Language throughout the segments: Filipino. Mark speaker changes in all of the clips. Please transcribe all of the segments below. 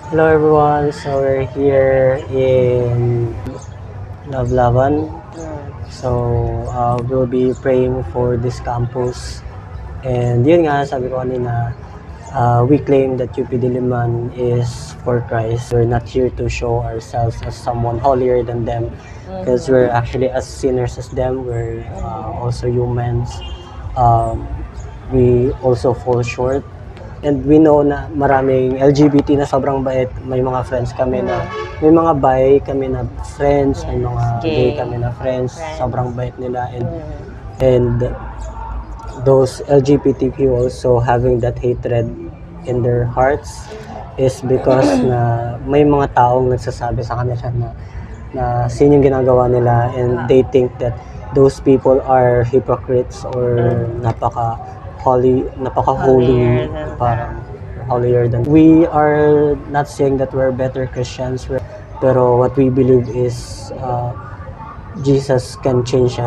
Speaker 1: Hello everyone, so we're here in Lavlavan. So we'll be praying for this campus. And yun nga, sabi ko kanina, we claim that UP Diliman is for Christ. We're not here to show ourselves as someone holier than them because we're actually as sinners as them. We're also humans. We also fall short. And we know na maraming LGBT na sobrang bait. May mga friends kami na, may mga bi kami na friends, may mga gay kami na friends. Sobrang bait nila. And those LGBTQ also having that hatred in their hearts is because na may mga taong nagsasabi sa kanila na sin yung ginagawa nila, and they think that those people are hypocrites or napaka-holy, parang holier than. We are not saying that we're better Christians, pero what we believe is Jesus can change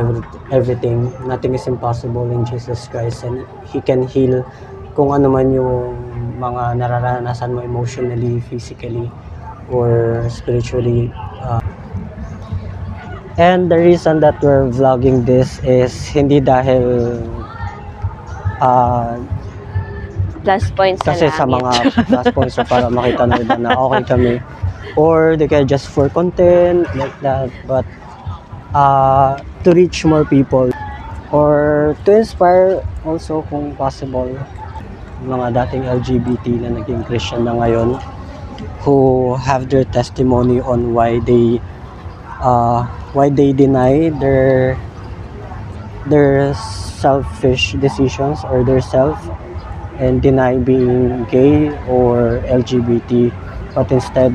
Speaker 1: everything. Nothing is impossible in Jesus Christ, and He can heal kung ano man yung mga nararanasan mo emotionally, physically, or spiritually. And the reason that we're vlogging this is hindi dahil
Speaker 2: Plus points
Speaker 1: kasi sa mga plus points so para makita ng iba na okay kami, or they can just for content like that, but to reach more people or to inspire also kung possible mga dating LGBT na naging Christian na ngayon, who have their testimony on why they deny their selfish decisions or their self and deny being gay or LGBT, but instead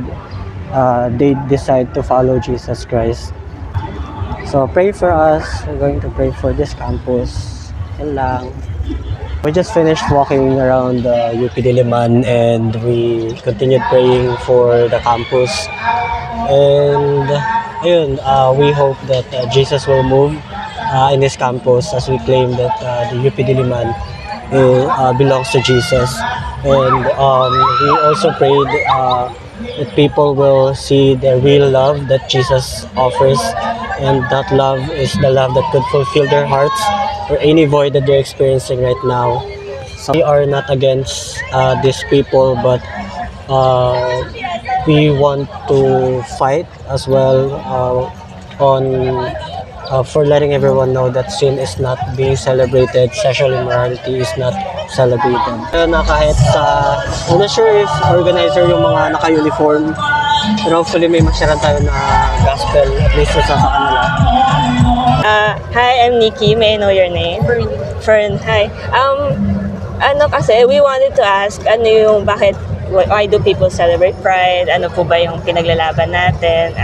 Speaker 1: they decide to follow Jesus Christ. So pray for us. We're going to pray for this campus. Yan lang. We just finished walking around UP Diliman, and we continued praying for the campus. And ayun, we hope that Jesus will move in this campus, as we claim that the UP Diliman belongs to Jesus. And we also prayed that people will see the real love that Jesus offers, and that love is the love that could fulfill their hearts or any void that they're experiencing right now. So we are not against these people, but we want to fight as well for letting everyone know that sin is not being celebrated, sexual immorality is not celebrated. Na kahit sa, I'm not sure if organizer yung mga naka-uniform, pero hopefully may masyaran tayo na gospel, at least sa kanila.
Speaker 2: Hi, I'm Nikki. May I know your name? Fern. Hi. Kasi we wanted to ask, why do people celebrate Pride? Ano po ba yung pinaglalaban natin?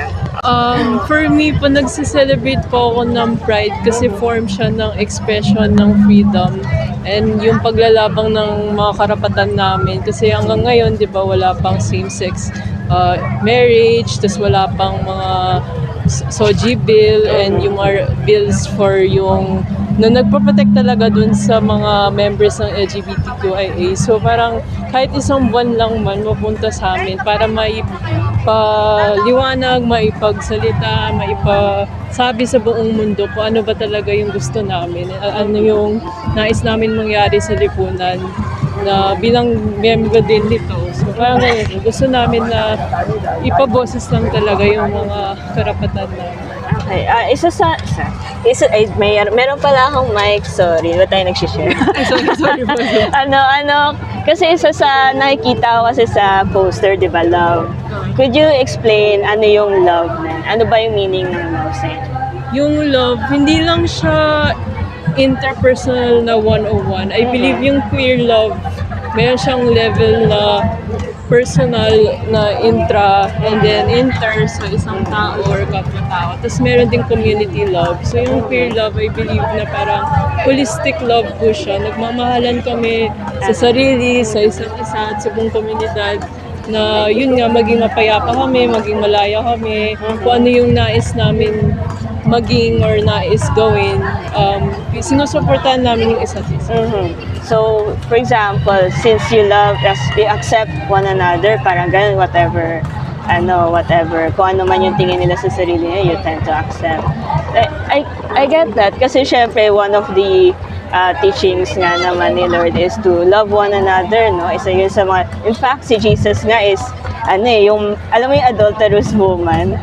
Speaker 3: For me po, nagsiselebrate po ako ng Pride kasi form siya ng expression ng freedom and yung paglalabang ng mga karapatan namin. Kasi hanggang ngayon, di ba, wala pang same-sex marriage, tas wala pang mga SOGI bill and yung mga bills for yung na nagpo-protect talaga dun sa mga members ng LGBTQIA. So parang kahit isang buwan lang man mapunta sa amin para maipaliwanag, maipagsalita, maipasabi sa buong mundo kung ano ba talaga yung gusto namin, ano yung nais namin mangyari sa lipunan na bilang member din nito. So parang gusto namin na ipaboses lang talaga yung mga karapatan namin.
Speaker 2: Okay. Meron pala akong mic. Sorry, ba tayo nagsishare?
Speaker 3: Sorry po.
Speaker 2: Kasi isa sa nakikita ko kasi sa poster, di ba, love. Could you explain ano yung love na? Ano ba yung meaning ng love sa inyo?
Speaker 3: Yung love, hindi lang siya interpersonal na 101. I believe yung queer love, meron siyang level na personal na intra and then inter sa isang tao or kapwa-tao. Tapos meron ding community love. So yung queer love, I believe na parang holistic love po siya. Nagmamahalan kami sa sarili, sa isa't isa at sa buong komunidad na yun nga, maging mapayapa kami, maging malaya kami, kung ano yung nais namin maging or nais gawin, sinusuportahan namin yung isa't isa.
Speaker 2: So, for example, since you you accept one another, parang ganun, whatever, kung ano man yung tingin nila sa sarili nila, you tend to accept. I get that, kasi syempre, one of the teachings nga naman ni Lord is to love one another, no? Isa yun sa mga, in fact, si Jesus nga is, yung, alam mo yung adulterous woman,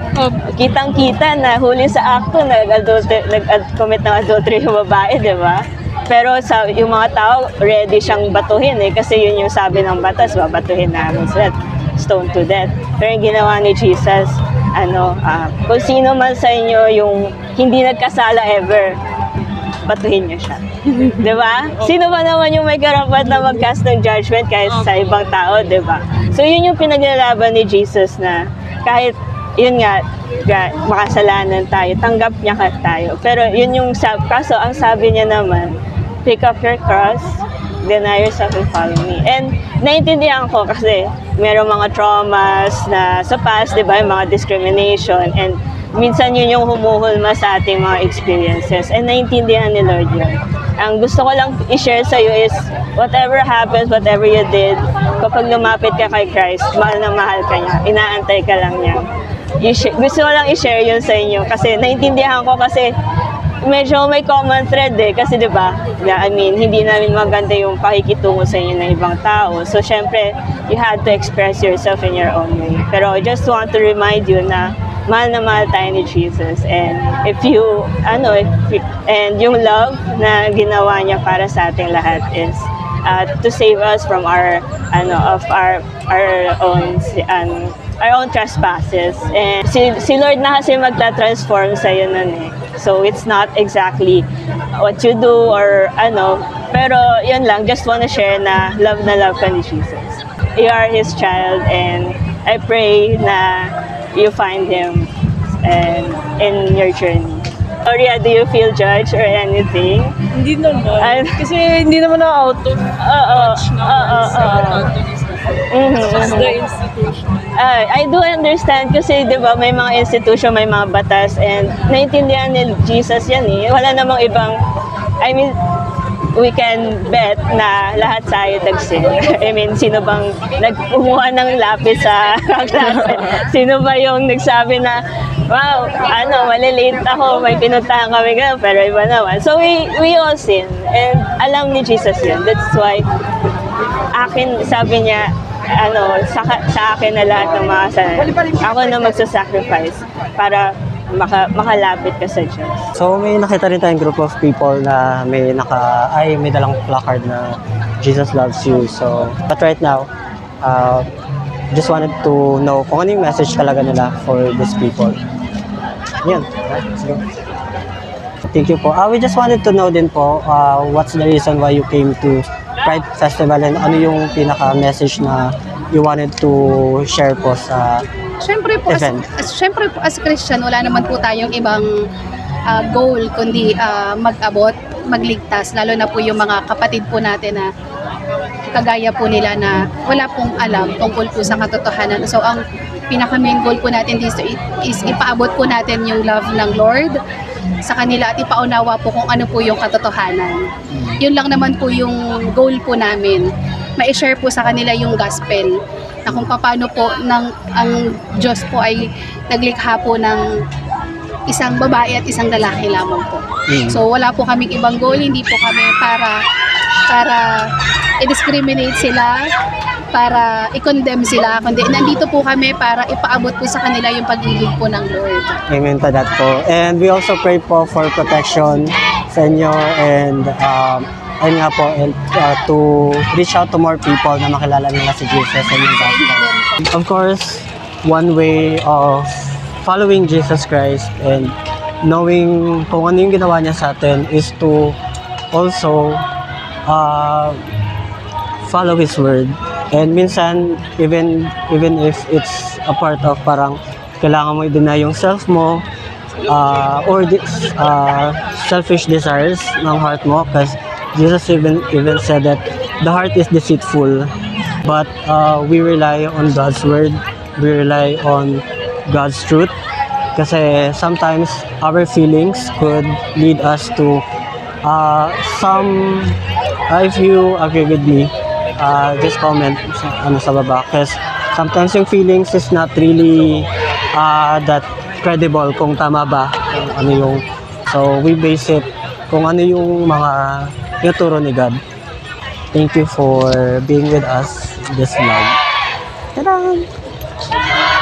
Speaker 2: kitang-kita na huli sa akto, nag-commit ng adultery yung babae, di ba? Pero yung mga tao, ready siyang batuhin kasi yun yung sabi ng batas, babatuhin namin sila, stone to death. Pero yung ginawa ni Jesus, kung sino man sa inyo yung hindi nagkasala ever, batuhin niyo siya. Di ba? Sino ba naman yung may karapat na mag-cast ng judgment kahit sa ibang tao, di ba? So yun yung pinaglalaban ni Jesus na kahit yun nga, makasalanan tayo, tanggap niya tayo. Pero yun yung kaso ang sabi niya naman, pick up your cross, deny yourself and follow me. And naiintindihan ko kasi merong mga traumas na sa past, di ba, yung mga discrimination, and minsan yun yung humuhulma sa ating mga experiences. And naiintindihan ni Lord yun. Ang gusto ko lang i-share sa iyo is whatever happens, whatever you did, kapag lumapit ka kay Christ, mahal na mahal ka niya, inaantay ka lang niya. Gusto ko lang i-share yun sa inyo kasi naiintindihan ko kasi medyo may common thread kasi 'di ba? Hindi namin maganda yung pakikitungo sa inyo ng ibang tao. So syempre, you had to express yourself in your own way. Pero I just want to remind you na mahal na mahal tayo ni Jesus, and and yung love na ginawa niya para sa ating lahat is to save us from our own trespasses. And si Lord na kasi magta-transform sa'yo nun So it's not exactly what you do or pero yun lang, just wanna share na love ka ni Jesus. You are His child, and I pray na you find Him in your journey. Gloria, do you feel judged or anything?
Speaker 3: Hindi naman. Kasi hindi naman ako out of touch naman sa Catholicism. Just the institution.
Speaker 2: I do understand kasi 'di ba may mga institution, may mga batas, and naintindihan ni Jesus yan Wala namang ibang, we can bet na lahat tayo tagsin. Sino bang nagkumuha ng lapis sa klase? Sino ba yung nagsabi na, wow, malilate ako, may pinuntahan kami ganun, pero iba naman. So we all sin, and alam ni Jesus yun. That's why, sabi niya, sa akin na lahat ng mga kasalanan. Ako na magsasacrifice para makalapit ka sa Diyos.
Speaker 1: So may nakita rin tayong group of people na may dalang placard na Jesus loves you. So, but right now, just wanted to know kung ano yung message talaga nila for these people. Yan. Let's go. Thank you po. We just wanted to know din po, what's the reason why you came to Pride Festival, and ano yung pinaka-message na you wanted to share po sa
Speaker 4: Siyempre po, as Christian, wala naman po tayong ibang goal kundi mag-abot, magligtas, lalo na po yung mga kapatid po natin na kagaya po nila na wala pong alam tungkol po sa katotohanan. So ang pinaka-main goal po natin dito is ipaabot po natin yung love ng Lord sa kanila at ipaunawa po kung ano po yung katotohanan. Yun lang naman po yung goal po namin, ma-share po sa kanila yung gospel na kung paano po ang Diyos po ay naglikha po ng isang babae at isang lalaki lamang po. So wala po kaming ibang goal, hindi po kami para i-discriminate sila, para i-condemn sila, kundi nandito po kami para ipaabot po sa kanila yung pag-ibig po ng Lord.
Speaker 1: Amen to that po. And we also pray po for protection sa inyo, and ayun nga po, and to reach out to more people na makilala nila si Jesus and yung gospel. Of course, one way of following Jesus Christ and knowing kung ano yung ginawa niya sa atin is to also follow His word. And minsan, even if it's a part of parang kailangan mo i-deny yung self mo, or selfish desires ng heart mo, because Jesus even said that the heart is deceitful, but we rely on God's word, we rely on God's truth, kasi sometimes our feelings could lead us to some If you agree with me, just comment sa baba. Kasi sometimes yung feelings is not really that credible kung tama ba, kung ano yung, so we base it kung ano yung mga ituro ni God. Thank you for being with us in this vlog. Ta-da!